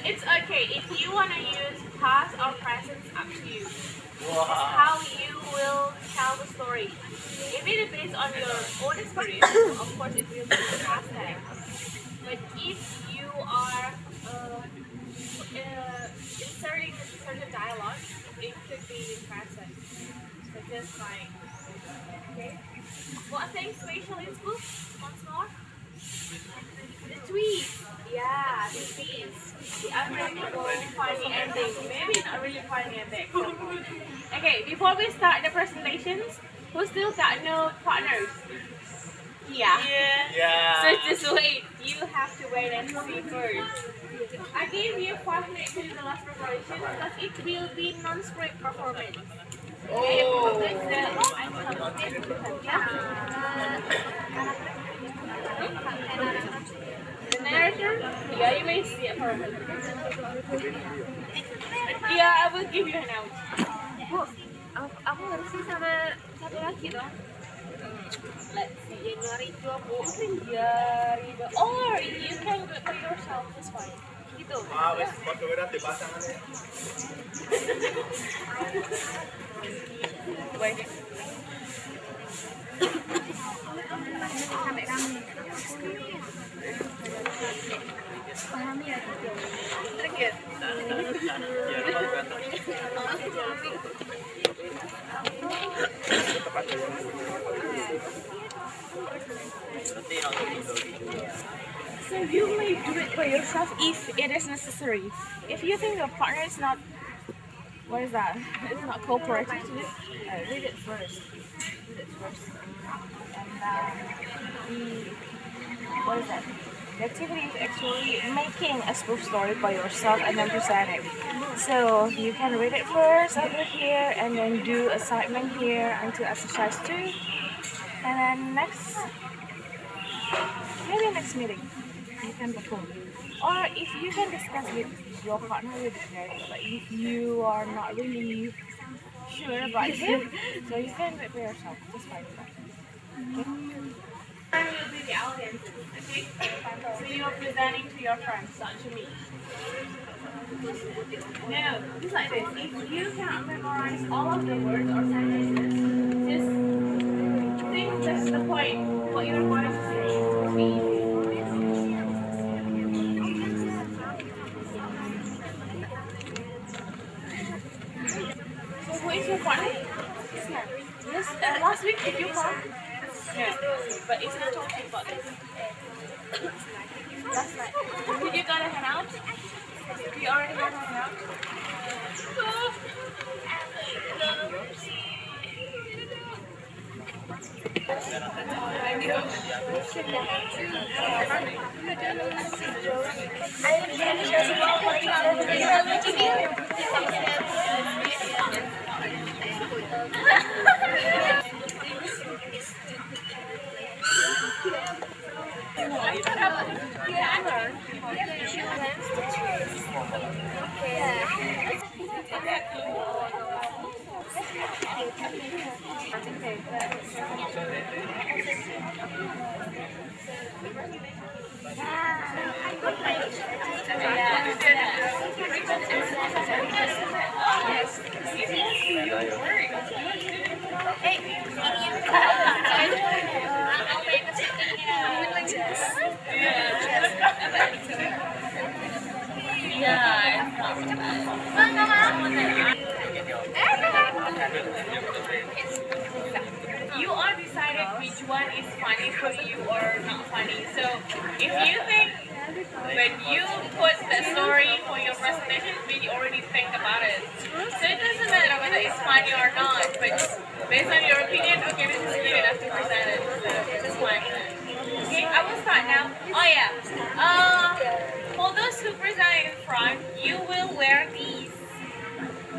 It's okay. If you want to use past or present, up to you. Wow. How you will tell the story. If it is based on your own experience, of course it will be past tense. But if you are inserting certain dialogue, it could be in present. So just like, okay. What thing special in school? Once more? The tweet. Yeah, the tweet. The unbelievable funny ending. Maybe not really funny ending. Okay, before we start the presentations, who still got no partners? Yeah. Yeah. So just wait. You have to wait and see first. I gave you 5 minutes to do the last preparation because it will be non-script performance. Okay? Oh. The narrator? Yeah, you may see it for a minute. Yeah, I will give you an out. Bu, aku harusnya sama satu lagi dong. Let's see, January 20 January. Or you can do it by yourself, it's fine. Gitu. Ah, wes foto berat dipasang aja. Wait. Sampai kamu pahami ya gitu. Terget. So you may do it by yourself if it is necessary. If you think your partner is not, what is that? It's not cooperative to it. Read it first. Read it first. And what is that? The activity is actually making a spoof story by yourself and then present it. So you can read it first over here and then do assignment here until exercise 2. And then maybe next meeting, you can perform. Or if you can discuss with your partner with it, like if you are not really sure about him, so you can do it by yourself. Just find it out. Okay? I will be the audience, okay? So you're presenting to your friends, not to me. No, it's like this. If you cannot memorize all of the words or sentences, just think that's the point. What you're going to say will be easy. So who is your partner? Yes, last week did you call? No, but it's not talking about this. Last night. Did you got a hangout? You already got a hangout? You are decided which one is funny for you or not funny. So if you think when you put the story for your presentation, you already think about it. So it doesn't matter whether it's funny or not, but based on your opinion, okay, this is good enough to present it. So this one. Okay, I will start now. Oh yeah. For those who present in front, you will wear these.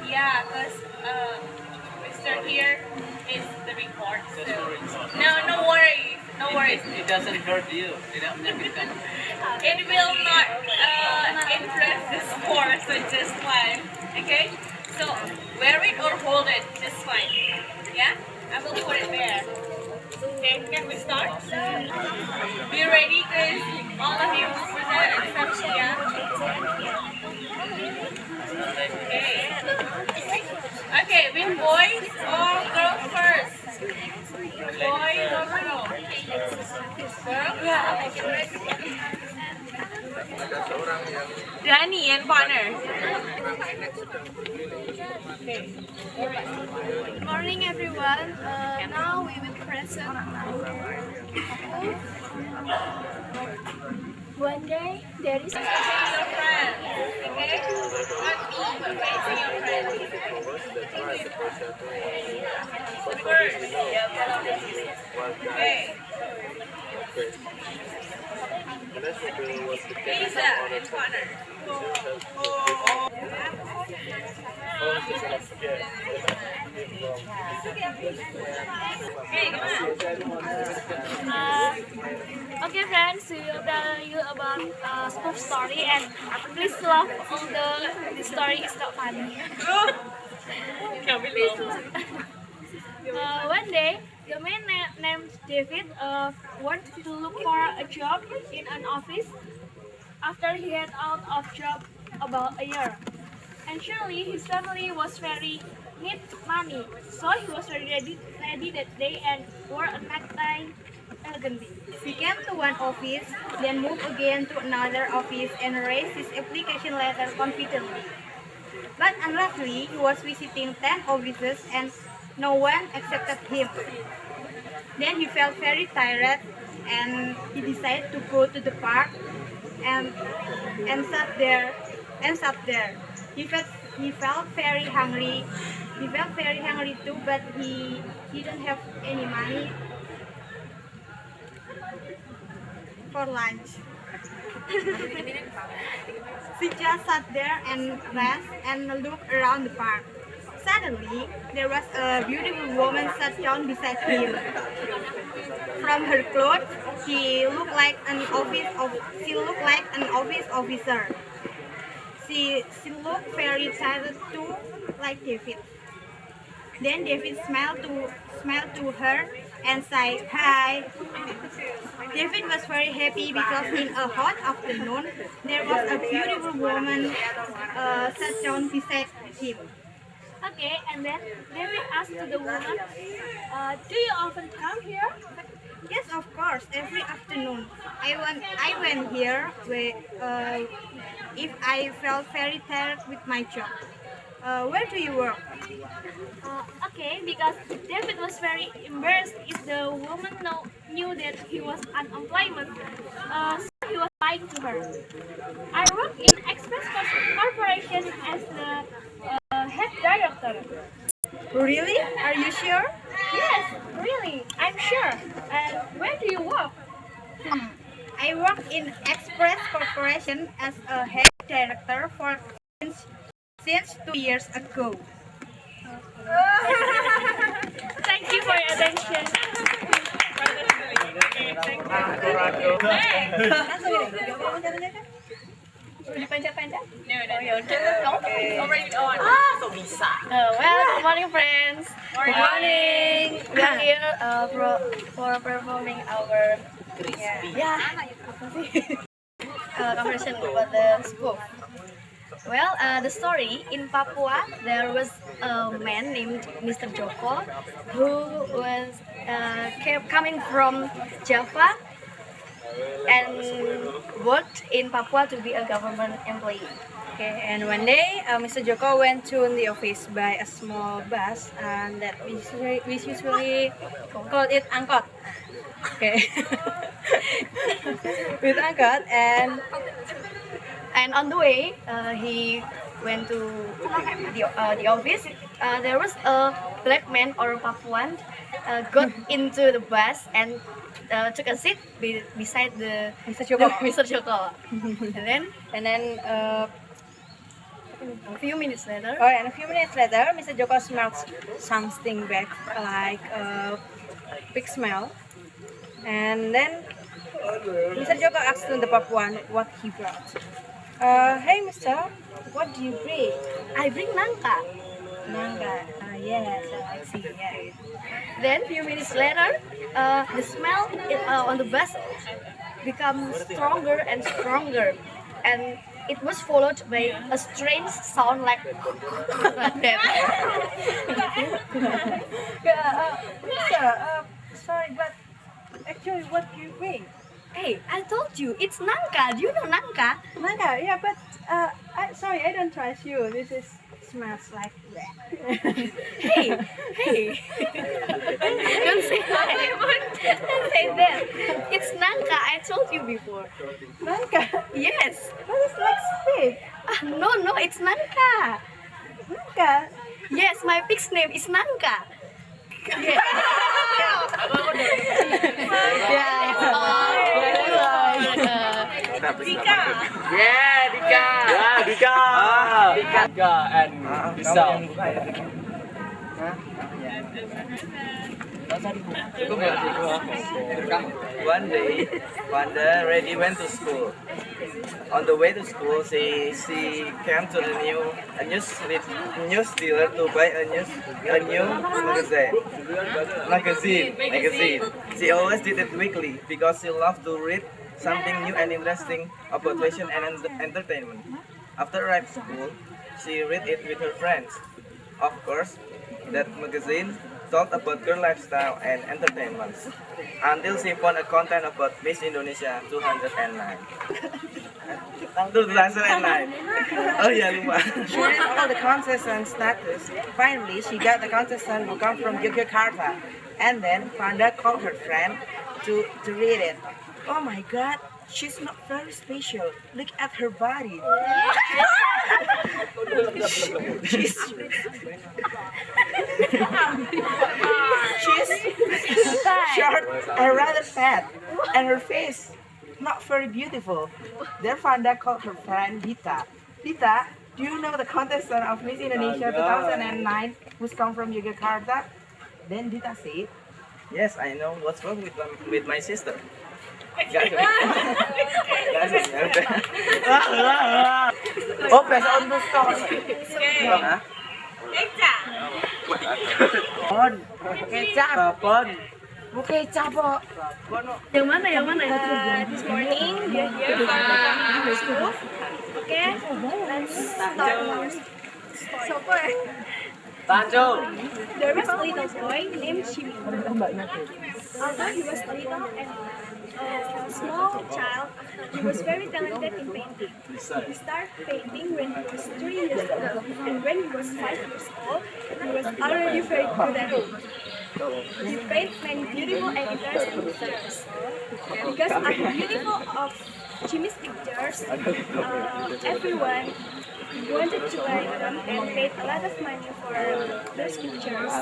Yeah, because Mr. here is the record. So no worries. No worries. It doesn't hurt you. It will not influence the score, so just fine. Okay? So wear it or hold it, just fine. Yeah? I will put it there. Okay, can we start? Be ready, guys. All of you present except Yogya. Danny and partner. Good morning, everyone. Now we will present our one day there is Facing your friend. Okay? Not me, but facing your friend. First. Okay. Lisa and partner. Okay, come on. okay, friends. We will tell you about spoof story, and please love all the story is not funny. Can't believe. One day, the man named David wanted to look for a job in an office after he had out of job about a year. And surely his family was very need money, so he was very ready that day and wore a necktie elegantly. He came to one office, then moved again to another office and raised his application letter confidently. But unluckily, he was visiting 10 offices and no one accepted him. Then he felt very tired and he decided to go to the park and sat there. He felt very hungry. He felt very hungry too, but he didn't have any money for lunch. She just sat there and rest and looked around the park. Suddenly, there was a beautiful woman sat down beside him. From her clothes, she looked like an office officer. She looked very tired too, like David. Then David smiled to her and said, "Hi." David was very happy because in a hot afternoon there was a beautiful woman sat down beside him. Okay, and then David asked to the woman, "Do you often come here?" Yes, of course. Every afternoon, I went here if I felt very tired with my job. Where do you work? Okay, because David was very embarrassed if the woman knew that he was unemployment, so he was lying to her. I work in Express Corporation as the head director. Really? Are you sure? Yes, really, I'm sure. And where do you work? I work in Express Corporation as a head director since 2 years ago. Thank you for your attention. No, already on. Well, good morning, friends. Good morning. We are here for performing our conversation about the spoof. Well, the story in Papua, there was a man named Mr. Joko who was kept coming from Java and worked in Papua to be a government employee. Okay, and one day, Mr. Joko went to the office by a small bus, and that we usually call it angkot. Okay, with angkot, And on the way, he went to the office. There was a black man or Papuan got into the bus and took a seat beside the Mr. Joko. Mr. Joko. and then A few minutes later, and a few minutes later, Mr. Joko smelled something back, like a pig smell, and then Mr. Joko asked the Papuan what he brought. Hey, Mister, what do you bring? I bring nangka. Nangka. Yes, I see. Yeah. Then few minutes later, the smell on the bus become stronger and stronger, and it was followed by a strange sound like that. Mister, sorry, but actually, what do you bring? Hey, I told you, it's Nangka. Do you know Nangka? Nangka, yeah, but sorry, I don't trust you. This is smells like that. Hey, hey. Don't say that. Don't say that. It's Nangka. I told you before. Nangka, Yes. that is like stick. No, it's Nangka. Nangka. Yes, my pig's name is Nangka. Yes. Dika. Yeah, Dika. Yeah, Dika. Dika and Pisau. One day, Wanda already went to school. On the way to school, she came to a news dealer to buy a new magazine. She always did it weekly because she loved to read something new and interesting about fashion and entertainment. After arriving at school, she read it with her friends. Of course, that magazine talked about girl lifestyle and entertainment until she found a content about Miss Indonesia 209. 2009. Oh yeah, lupa. She read all the contestants' status. Finally, she got the contestant who come from Yogyakarta. And then Panda called her friend to read it. Oh my god, she's not very special. Look at her body. she's short and rather fat. And her face not very beautiful. Then Fanda called her friend Dita. Dita, do you know the contestant of Miss Indonesia 2009 who's come from Yogyakarta? Then Dita said, Yes, I know what's wrong with my sister. Oh, based on the story. Hah? Icha. Pon. Kecap. Pon. bukan kecap kok. Yang mana? This morning, we are here from the school. Okay, let's start. So first, Tanjung. there was a little boy named Jimmy. Although he was little and a small child, he was very talented in painting. He started painting when he was 3 years old, and when he was 5 years old, he was already very good at it. He painted many beautiful and interesting pictures. Because of the beautiful of Jimmy's pictures, everyone wanted to buy them and paid a lot of money for those pictures.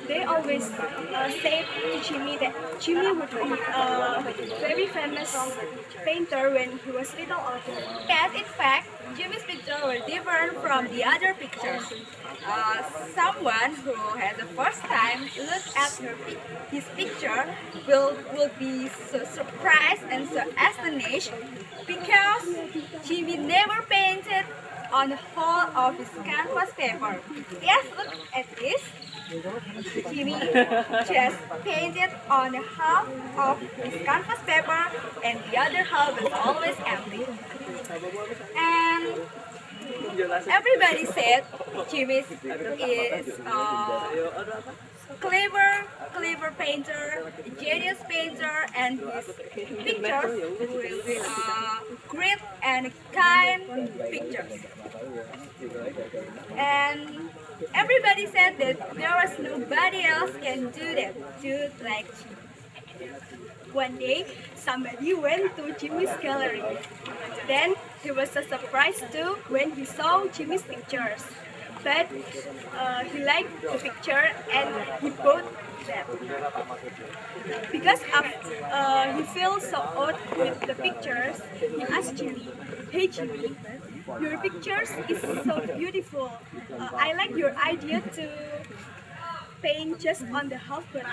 They always said to Jimmy that Jimmy would be a very famous painter when he was little older. Yes, in fact, Jimmy's pictures were different from the other pictures. Someone who has the first time look at his picture will be so surprised and so astonished because Jimmy never painted on the whole of his canvas paper. Yes, look at this. Jimmy just painted on half of his canvas paper and the other half was always empty. And everybody said Jimmy is clever painter, genius painter, and his pictures will be great and kind pictures. And everybody said that there was nobody else can do that, like Jimmy. One day, somebody went to Jimmy's gallery. Then he was so surprised too when he saw Jimmy's pictures. But he liked the picture and he bought them. Because he feels so odd with the pictures, he asked Jimmy, "Hey Jimmy, your pictures is so beautiful. I like your idea to paint just on the half bottom.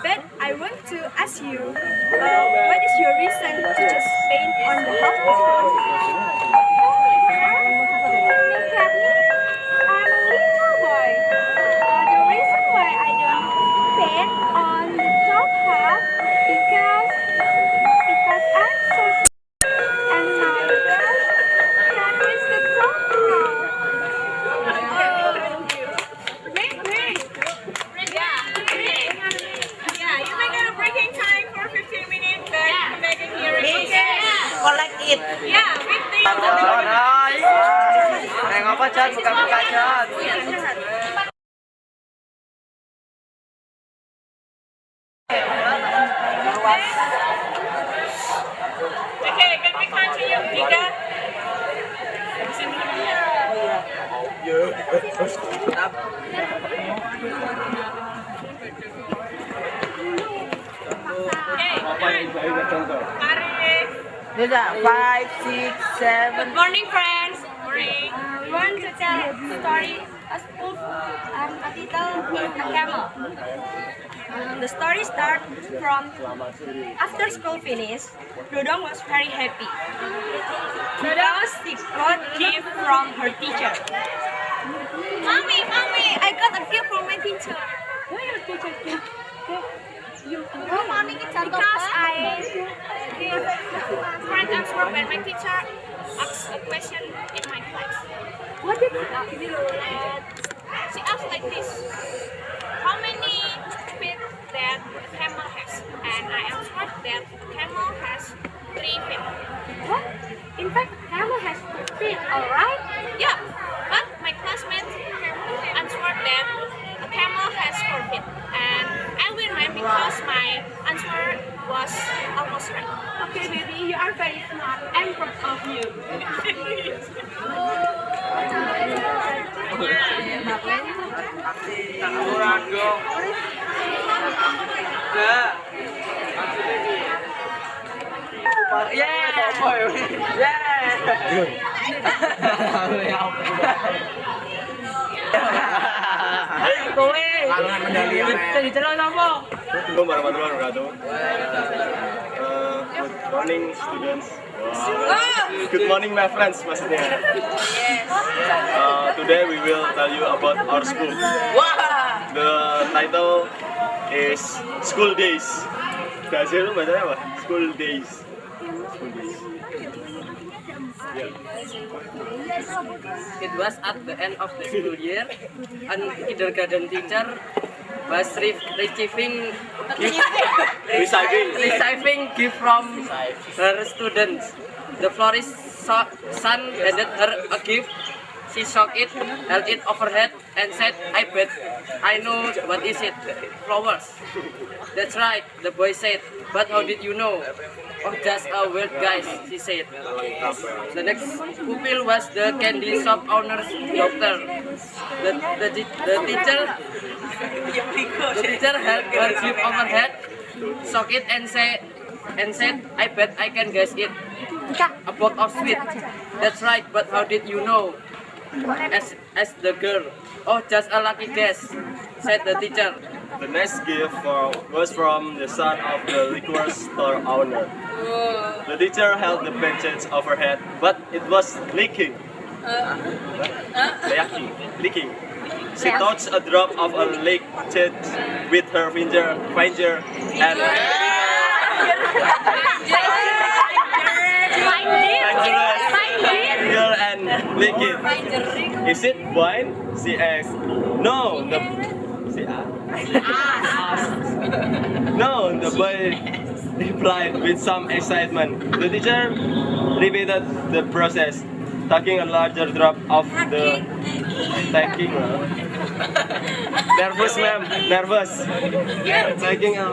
But I want to ask you, what is your reason to just paint on the half bottom?" Look at me. I'm a little boy. The reason why I don't paint on the top half because I'm so and my brush can reach the top half. Yeah, you may get a breaking time for 15 minutes, but come back in here again. 50. Ngapa Chan? Buka-buka Chan. Okay, can we continue? Giga? Tidak, 5, 6, 7. Good morning, friends. Morning. We want to tell a story, a spoof, a title in a camel. The story starts from after school finished. Dodong was very happy because she got gift from her teacher. Mommy, I got a gift from my teacher. Why your teacher gift? Because I give correct answer when my teacher asks a question in my class. What did she ask? She asked like this: how many feet that a camel has? And I answered that camel has 3 feet. What? In fact, camel has 2 feet, alright? Yeah, but my classmate answered that a camel has 4 feet. And I win mine because my answer was almost right. Okay, baby, you are very smart. I'm proud of you. Kurang dong. Enggak. Tangan medali Jadi celok apa? Assalamualaikum warahmatullahi wabarakatuh. Good morning students. Good morning my friends maksudnya. Today we will tell you about our school. The title is School Days. Bahasa itu bacanya apa? School Days. School Days. It was at the end of the school year, and kindergarten teacher was receiving gift from her students. The florist son handed her a gift. She shook it, held it overhead, and said, "I bet I know what is it. Flowers." "That's right," the boy said. "But how did you know?" "Oh, just a weird guy," she said. The next pupil was the candy shop owner's daughter. The teacher held her gift overhead, shook it, and said, "I bet I can guess it. A box of sweet." "That's right, but how did you know?" As the girl. "Oh, just a lucky guess," said the teacher. The next gift was from the son of the liquor store owner. The teacher held the package overhead, but it was leaking. Leaking. She touched a drop of a liquid with her finger and finger and liquid. "Is it wine?" she asked. "No," "No," the boy replied with some excitement. The teacher repeated the process, taking a larger drop of the nervous, ma'am, nervous. Taking a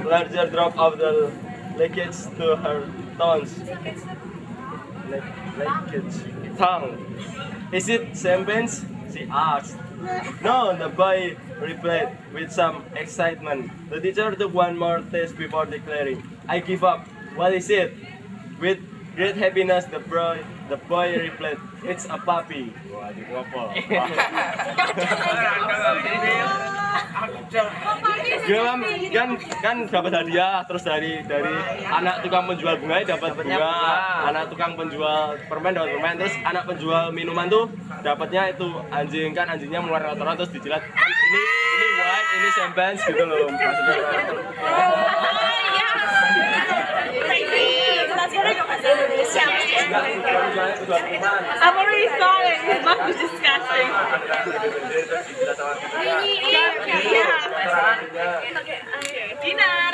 larger drop of the liquid to her tongue. "Is it champagne?" she asked. "No," the boy replied with some excitement. The teacher took one more taste before declaring, "I give up. What is it?" With great happiness, the boy replied, "It's a puppy." Waduh, apa? kan dapat hadiah, terus dari anak tukang penjual bunga dapat bunga, anak tukang penjual permen dapat permen, terus anak penjual minuman tuh dapatnya itu anjing, kan anjingnya mengeluarkan kotoran terus dijilat. Kan ini wine, ini champagne gitu loh maksudnya. I'm already sorry. This must be disgusting. Dinar.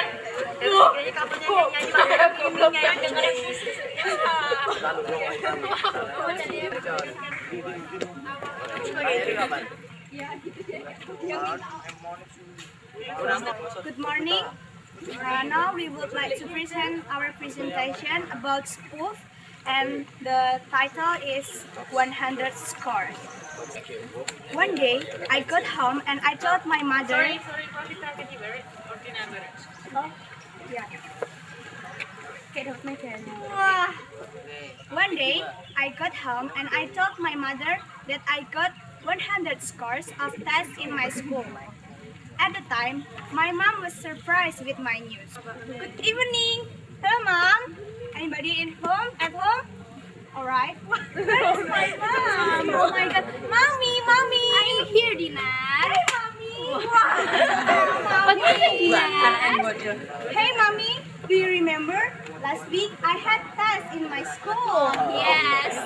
Good morning. Now we would like to present our presentation about spoof, and the title is 100 Scores. One day, I got home and I told my mother. Sorry, Profita, can you wear it? Oh, yeah. Wah. One day, I got home and I told my mother that I got 100 scores of tests in my school. At the time, my mom was surprised with my news. Good evening. Hello, Mom. Anybody in home? At home? Alright. Where is my mom? Oh my god. Mommy. I'm here, Dinar. Hey, Mommy. Wow. Mommy. Hey, Mommy. Do you remember? Last week I had tests in my school. Yes.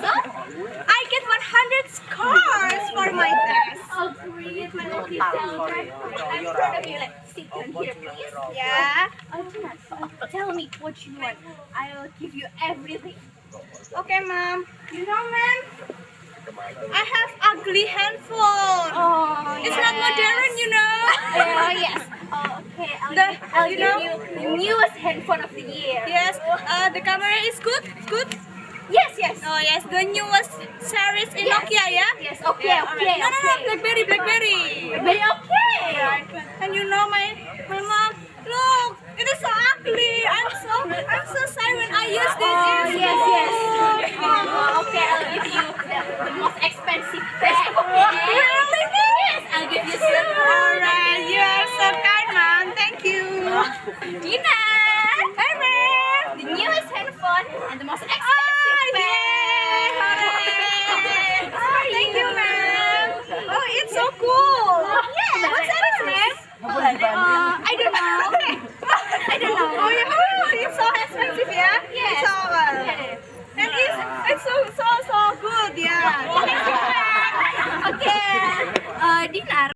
I get 100 scores for my test. Oh, great, my little sister. I'm proud of you. Like, sit down here, please. Yeah. Dinar, tell me what you want. I'll give you everything. Okay, Mom. You know, Mom, I have ugly handphone. Oh, It's not modern, you know. Oh, yes. Oh, okay. I'll you give know- you the newest handphone of the year. Yes. The camera is good. Good. Yes. Oh yes, the newest series in Yogya, yeah. Yes, okay. No, BlackBerry. Very okay. And you know my mom. Look, it is so ugly. I'm so sad when I use this. Oh, in yes. school. Okay, I'll give you the most expensive bag. Really? Yes, I'll give you some. Alright, you are so kind, Mom. Thank you. Dinar! Hey, Mom. The newest handphone and the most expensive bag. Thank you, ma'am. Oh, it's so cool. Yeah. What's that, ma'am? I don't know. Oh, yeah. It's so expensive, yeah? Yes. So, and it's so good, yeah. Okay. Dinar.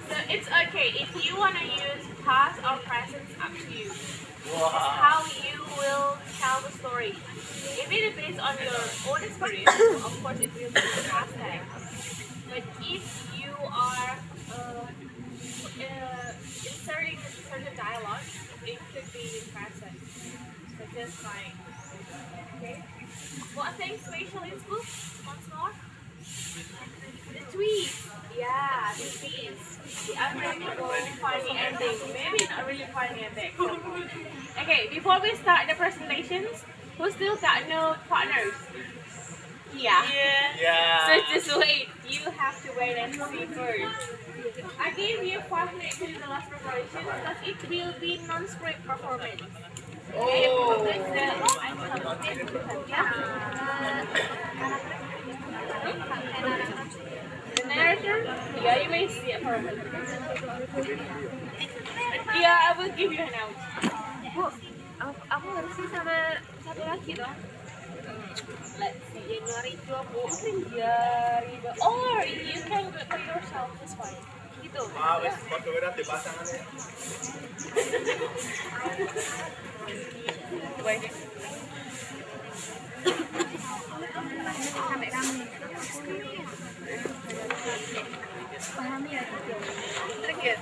So it's okay if you want to use past or present, up to you. It's how you will tell the story. If it is based on your own experience, of course it will be the past tense. But if you are inserting certain dialogue, it could be in present. So just like, okay. What thing spatial in school? Once more. The tweets. Yeah, the tweets. The unbelievable funny ending. Maybe not really funny ending. Okay, before we start the presentations, who still got no partners? Yeah. So just wait. You have to wait and see first. I gave you 5 minutes to do the last preparation because it will be non-script performance. Okay? The narrator? Yeah, you may see it for a minute. Yeah, I will give you an out. Bu, aku harusnya sama satu lagi dong. let's see, Januari 23. Or you can do it by yourself, that's fine. Gitu. Wait. Sedikit.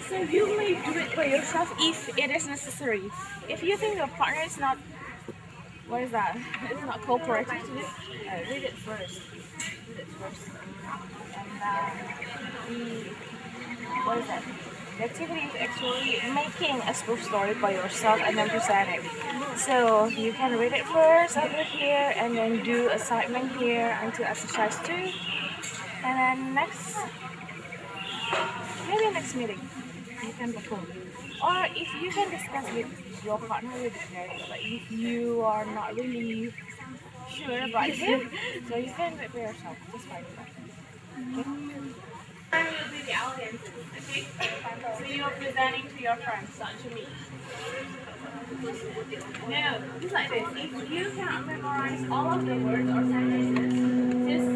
So you may do it by yourself if it is necessary. If you think your partner is not, what is that? It's not cooperative to it. Read it first. Read it first. And the what is that? The activity is actually making a spoof story by yourself and then present it. So you can read it first under here and then do assignment here until exercise 2. And then maybe next meeting, you can perform. Or if you can discuss with your partner with it there, like if you are not really sure about him, so you can do it by yourself. Just fine. Okay? I will be the audience, okay? So you are presenting to your friends, not to me. Now, just like this, if you cannot memorize all of the words or sentences, just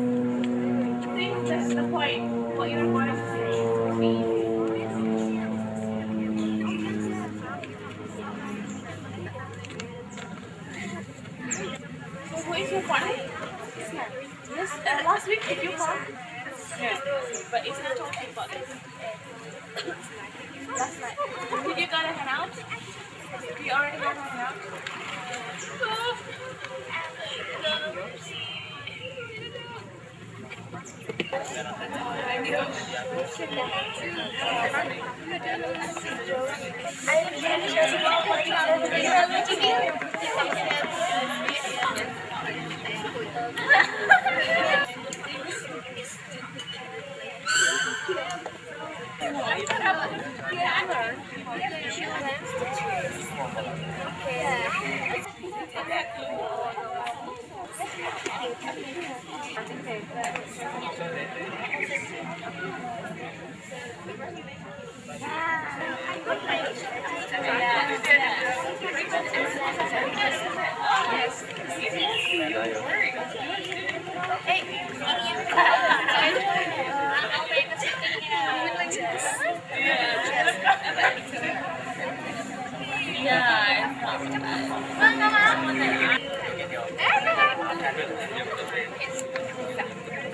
think that's the point, what you're going to say. It will be easy. So who is your partner? Yes, last week did you call? Yeah, but it's not talking about this. Last night. Did you got a hangout? You already got a hangout?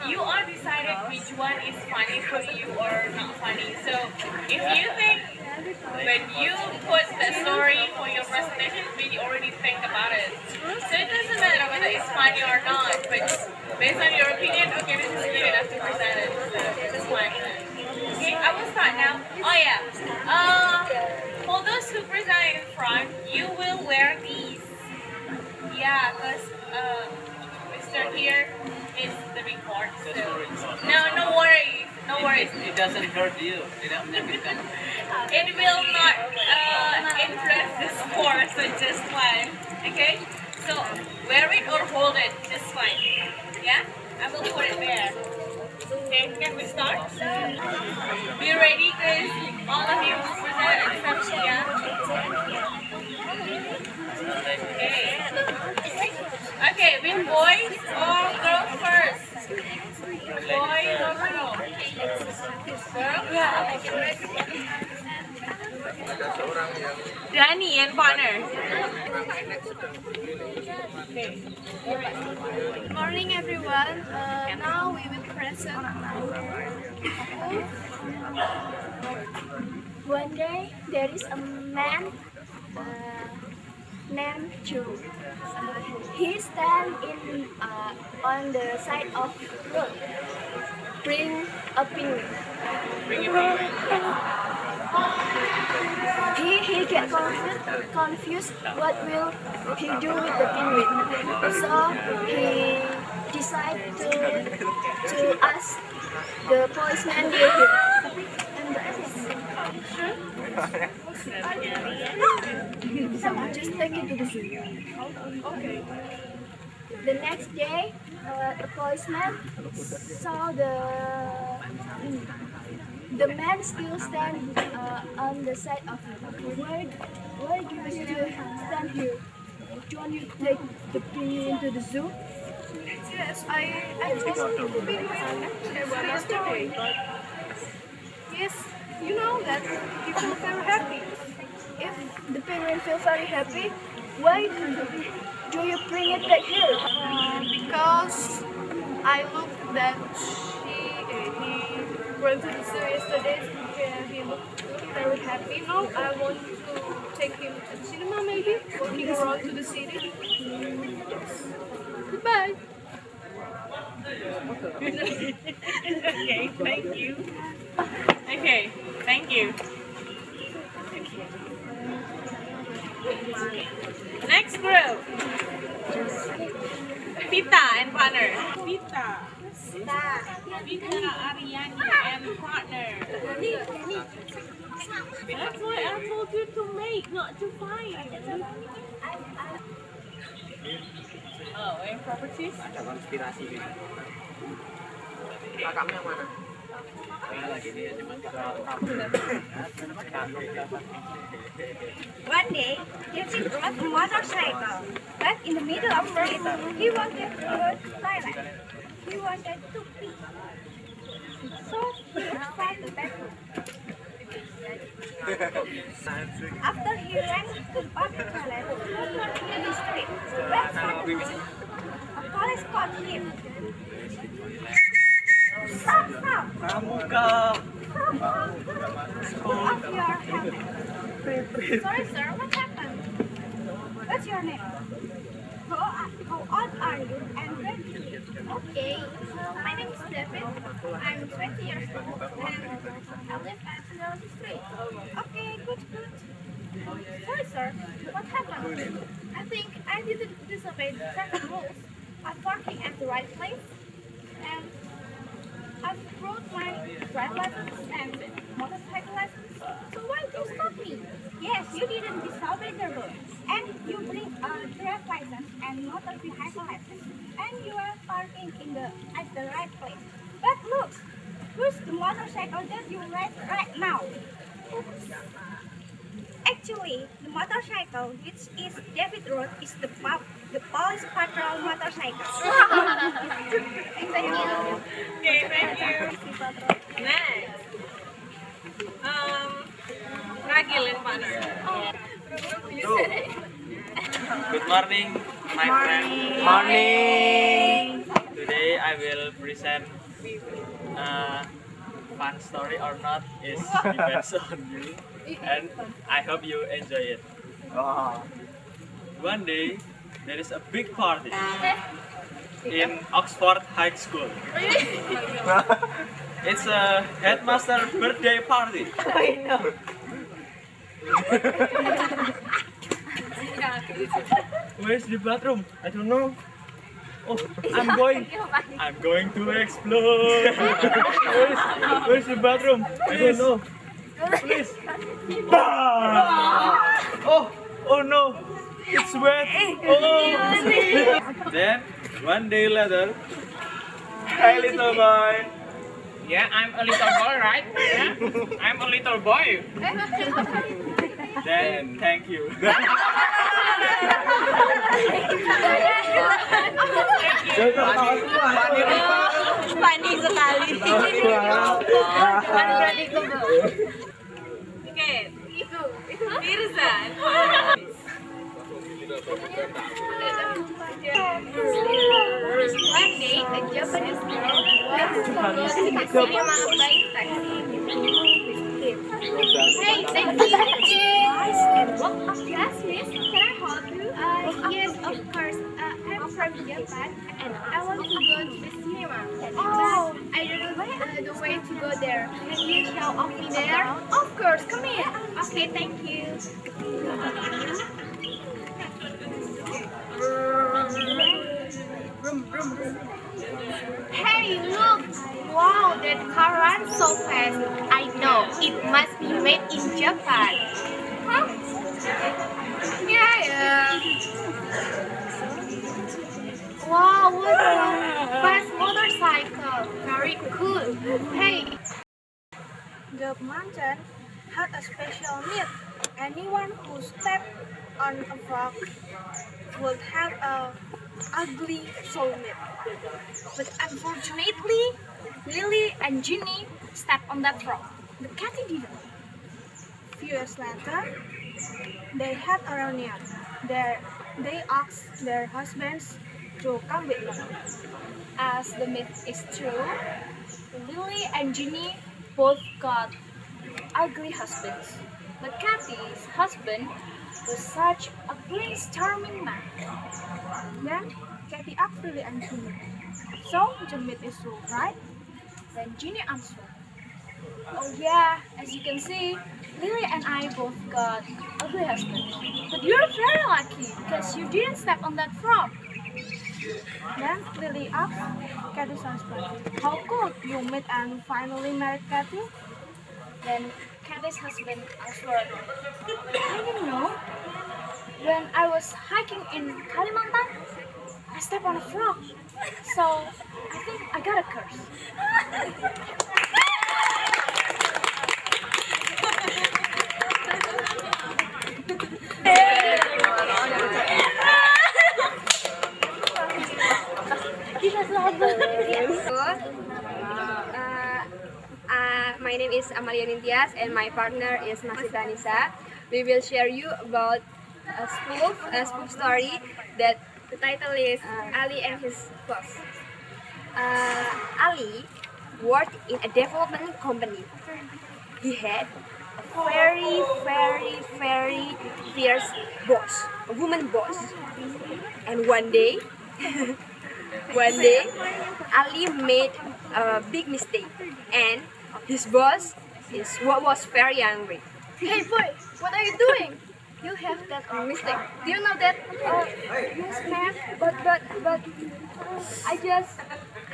You are decided which one is funny for you or not funny. So if you think when you put the story for your presentation, you already think about it. So it doesn't matter whether it's funny or not, but based on your opinion, okay, this is good enough to present it. So this is fine. Okay, I will start now. Oh yeah. For those who present in front, you will wear these. Yeah, because Mr. here is the record. So no worries. No worries. It doesn't hurt you. It will not interest the score, so just fine. Okay? So wear it or hold it, just fine. Yeah? I will put it there. Okay, can we start? Be ready, guys. All of you present except Shia. Okay, with boys or girls first? Boys or girls? Girls? Danny and partner. Good morning, everyone. Now we will present our one day there is a man named Joe. He stand in on the side of road, bring a penguin. He get confused. What will he do with the penguin? So he decide to ask the policeman near him. So just take it to the zoo. Okay. The next day, a policeman saw the man still stand on the side of him. Why do you still stand here? Don't you take the penguin into the zoo? Yes, I just been yesterday, but yes, you know that he feel very happy. If the penguin feels very happy, why do you bring it back here? Because I looked that he went to the zoo yesterday. He looked very happy. Now I want to take him to the cinema, maybe walking around to the city. Goodbye. Okay, thank you. Okay, thank you. Next group. Vita and partner. Vita. Vita, Ariani and partner. That's why I told you to make, not to find. Oh, and properties? Ada konspirasi gitu. Kakakmu yang mana? One day, David rode a motorcycle, but in the middle of the road, he wanted to go to toilet. He wanted to pee. So he found the bathroom. After he ran to the public toilet in the street, but suddenly, a police caught him. Stop, stop! Pull off your helmet. Sorry, sir, what happened? What's your name? How old are you and where do you live? Okay, my name is David. I'm 20 years old and I live at the street. Okay, good. Sorry, sir, what happened? I think I didn't disobey the traffic rules. I'm parking at the right place and I've brought my drive license and motorcycle license. So why did you stop me? Yes, you didn't disobey the rules. And you bring a drive license and motor vehicle license. And you are parking at the right place. But look, where's the motorcycle that you ride right now? Oops. Actually, the motorcycle which is David Road is the police patrol motorcycle. Thank you. Okay, thank you. Next. Ragil and partner. Good morning, my friend. Morning. Today I will present a fun story or not is depends on you, and I hope you enjoy it. One day there is a big party in Oxford High School. It's a headmaster birthday party. I know. Where's the bathroom? I don't know. Oh, I'm going to explore. Where's the bathroom? I don't know. Please. Oh no. It's wet. Oh. Then one day later, hi little boy. Yeah, I'm a little boy, right? Yeah, I'm a little boy. Then thank you. Funny sekali. Unpredictable. Okay, Mirza. One day, a Japanese girl wants to go to the cinema by taxi. Hey, thank you. Yes, miss. Can I help you? Yes, of course. I'm from Japan and I want to go to the cinema. Oh, I don't know the way to go there. Can you show me there? Of course, come in. Okay, thank you. Hey, look! Wow, that car runs so fast. I know, it must be made in Japan. Huh? Yeah. Wow, what's wrong? cool. Hey, The mountain had a special need. Anyone who stepped on a frog would have a ugly soulmate. But unfortunately, Lily and Ginny stepped on that frog. The catty didn't. Few years later, they had a reunion. They asked their husbands to come with them. As the myth is true, Lily and Ginny both got ugly husbands. But Kathy's husband was such a prince charming man. Then Kathy asked Lily and Ginny, "So the myth is true, right?" Then Ginny answered, "Oh yeah, as you can see, Lily and I both got ugly husbands. But you're very lucky because you didn't step on that frog." Then Lily asked Kathy's husband, "How could you meet and finally marry Kathy?" Then Kathy's husband answered, "I don't know. When I was hiking in Kalimantan, I stepped on a frog. So I think I got a curse." My name is Amalia Nintias and my partner is Masita Nisa. We will share you about a spoof story that the title is Ali and his boss. Ali worked in a development company. He had a very fierce boss, a woman boss. And one day, Ali made a big mistake, and his boss was very angry. hey boy, what are you doing? You have that mistake. Do you know that? Yes, ma'am, but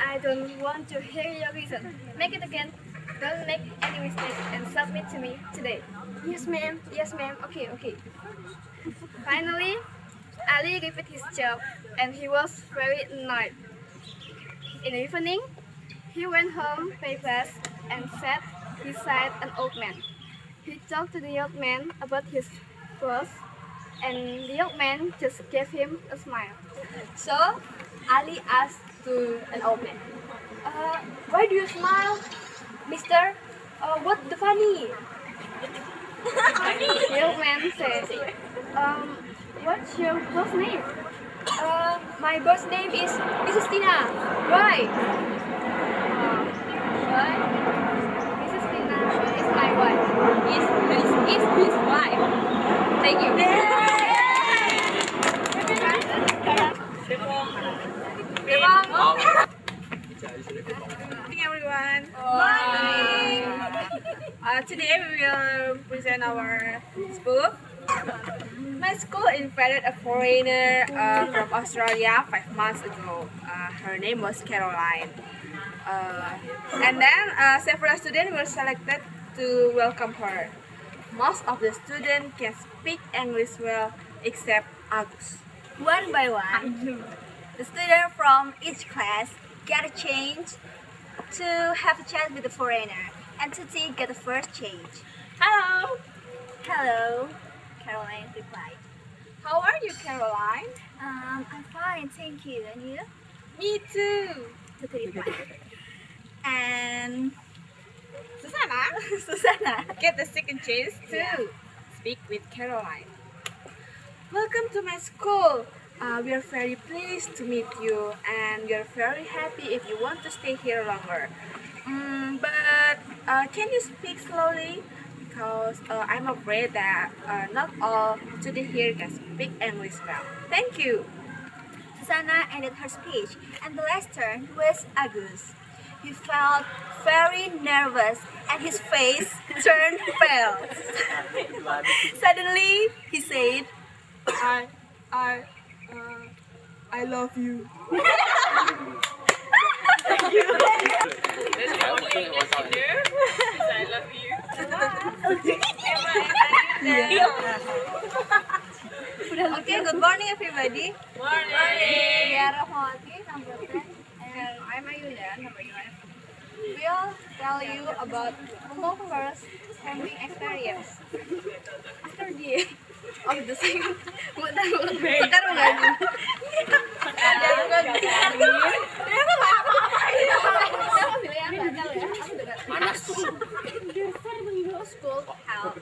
I don't want to hear your reason. Make it again. Don't make any mistake and submit to me today. Yes, ma'am. Yes, ma'am. Okay. Finally, Ali gave it his job and he was very annoyed. In the evening, he went home, papers, and sat beside an old man. He talked to the old man about his boss, and the old man just gave him a smile. So Ali asked to an old man, "Why do you smile, Mister? What the funny?" The old man said, "What's your boss name?" My boss name is Mrs. Tina. Why? Why? Mrs. Tina is my wife. Is his wife. Thank you. Morning everyone. Morning. Today we will present our spoof. My school invited a foreigner from Australia 5 months ago. Her name was Caroline. And then several students were selected to welcome her. Most of the students can speak English well except Agus. One by one, the student from each class got a chance to have a chat with the foreigner, and Tuti got the first change. Hello. Hello, Caroline replied. How are you, Caroline? I'm fine, thank you. And you? Me too. Tuti replied. And Susanna get the second chance to speak with Caroline. Welcome to my school. We are very pleased to meet you, and we are very happy if you want to stay here longer. But can you speak slowly? Because I'm afraid that not all students here can speak English well. Thank you. Susanna ended her speech, and the last turn was Agus. He felt very nervous, and his face turned pale. Suddenly, he said, I love you. That's the only English you do. Is I love you. Okay, good morning everybody. Morning. We are Rahmawati, number 10, and I'm Ayunda, number 12. We will tell you about Momo's first camping experience. After the of the second, sekarang lagi. School held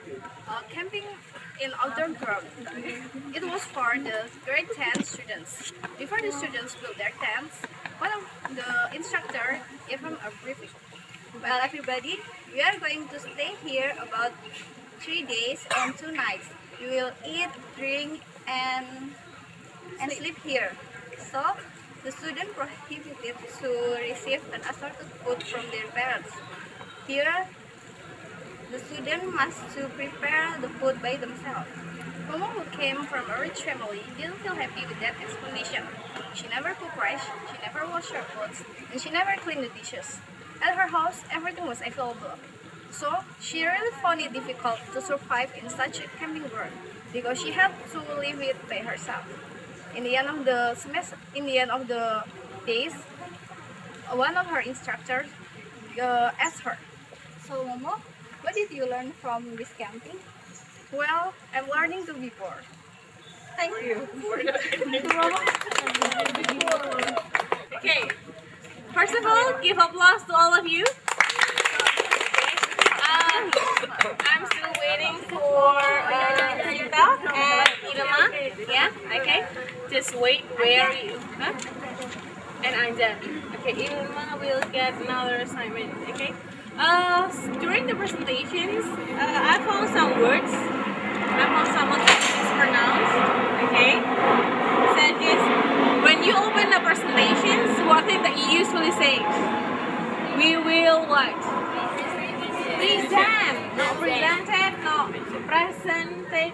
camping in outdoor ground. It was for the grade 10 students. Before the students built their tents, one of the instructor gave them a briefing. Well, everybody, we are going to stay here about 3 days and 2 nights. You will eat, drink, and sleep here. So, the student prohibited to receive an assorted food from their parents. Here, the student must to prepare the food by themselves. Momo, who came from a rich family, didn't feel happy with that explanation. She never cooked rice, she never washed her clothes, and she never cleaned the dishes. At her house, everything was available. So, she really found it difficult to survive in such a camping ground because she had to live it by herself. In the end of the semester, in the end of the days, one of her instructors asked her, "So, Momo, what did you learn from this camping?" "Well, I'm learning to be poor." Thank you. Okay. First of all, give applause to all of you. I'm still waiting for Rita and Irma. Yeah, okay. Just wait. Where are you? Huh? And I'm done. Okay, Irma will get another assignment. Okay. During the presentations, I found some words. I found some mispronounced. Okay. Such as when you open the presentations, what thing that you usually say? We will what? Present, not presented, not presented.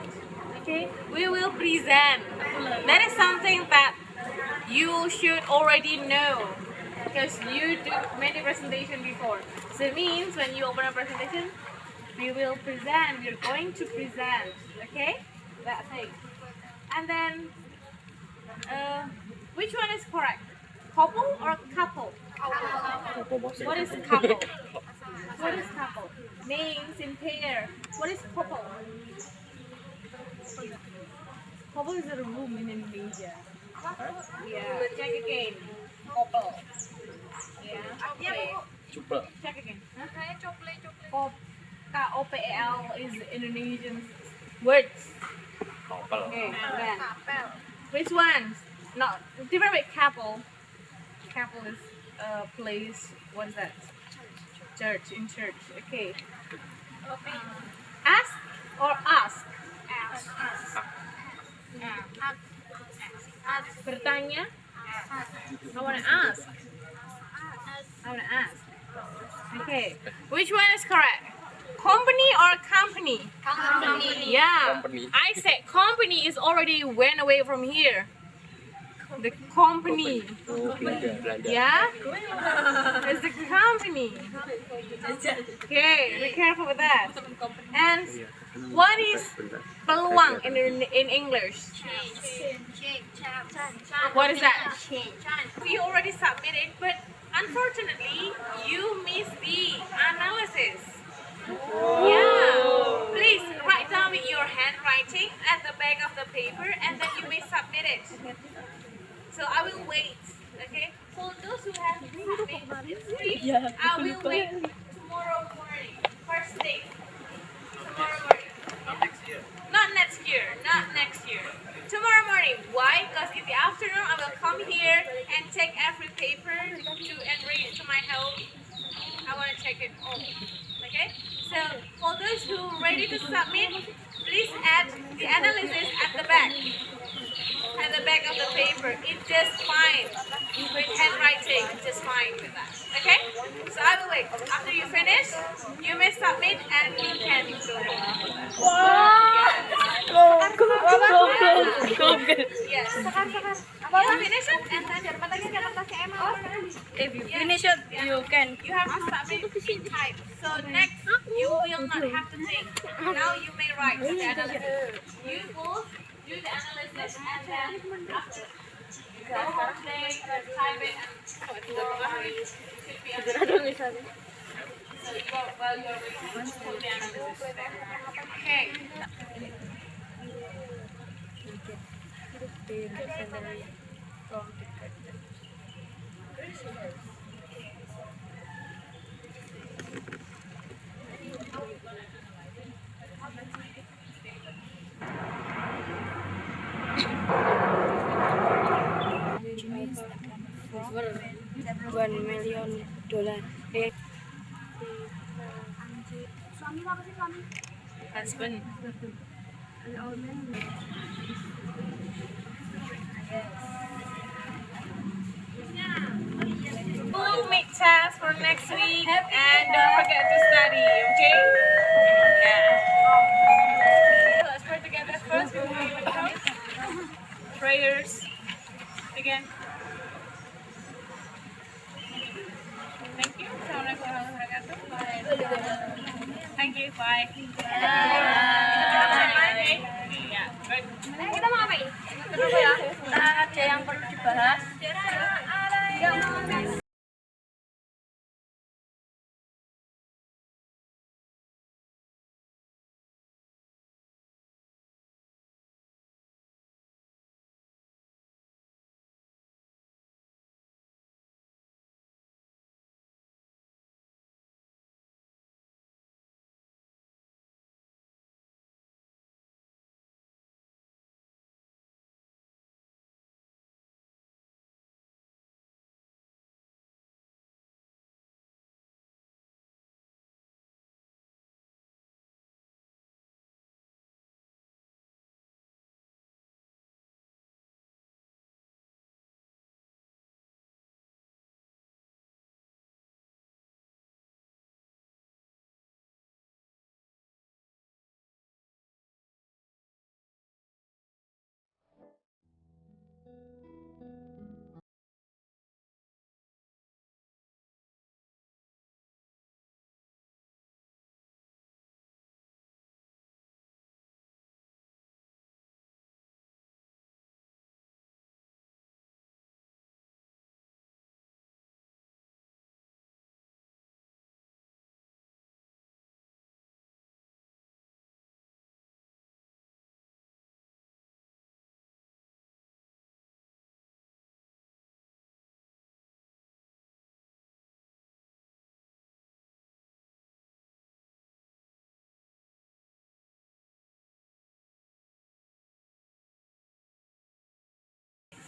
Okay, we will present. That is something that you should already know because you do many presentation before. So it means when you open a presentation, we will present. We're going to present. Okay, that thing. And then, which one is correct? Couple or couple? What is couple? What is couple? Names in pair. What is couple? Couple is a room in Indonesia. Yeah. Check again. Couple. Yeah. Okay. Check again. Huh? K-O-P-E-L is Indonesian words. Okay. Then. Which one? No, different with couple. Couple is a place. What is that? Church, in church. Okay. Ask or ask? Bertanya? I want to ask. I want to ask. Okay. Which one is correct? Company or company? Company. Yeah. I said company is already went away from here. The company. Yeah? It's the company. Okay, be careful with that. And what is peluang in English? What is that? We already submitted, but unfortunately, you missed the analysis. Yeah. Please write down with your handwriting at the back of the paper and then you may submit it. So I will wait, okay? For those who have submitted free, I will wait tomorrow morning, first day. Tomorrow morning. Not next year. Not next year. Tomorrow morning. Why? Because in the afternoon I will come here and take every paper and bring it to my home. I want to check it all. Okay? So for those who are ready to submit, please add the analysis at the back. At the back of the paper. It's just fine. With handwriting, it's just fine with that. Okay? So I will wait. After you finish, you may submit and we can go. Yes. You finish it and then If you finish it, you can. you have to submit in type. So next, you will not have to think. Now you may write the analysis. You both do the analysis and then after go home today, type it and tomorrow morning should be So while you're waiting, just hold down on this there. Okay. $1 million. Husband. We'll make tasks for next week and don't forget to study, okay? Yeah. Let's pray together first before we even come. Prayers. Again. Thank you. Assalamualaikum warahmatullahi wabarakatuh. Thank you. Bye. Bye. Yeah. Good. Kita mau ngapain? Ada yang perlu dibahas.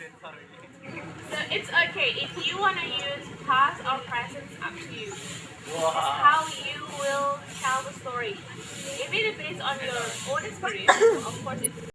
So it's okay if you want to use past or present, up to you. This is how you will tell the story. If it is based on your own experience, of course it's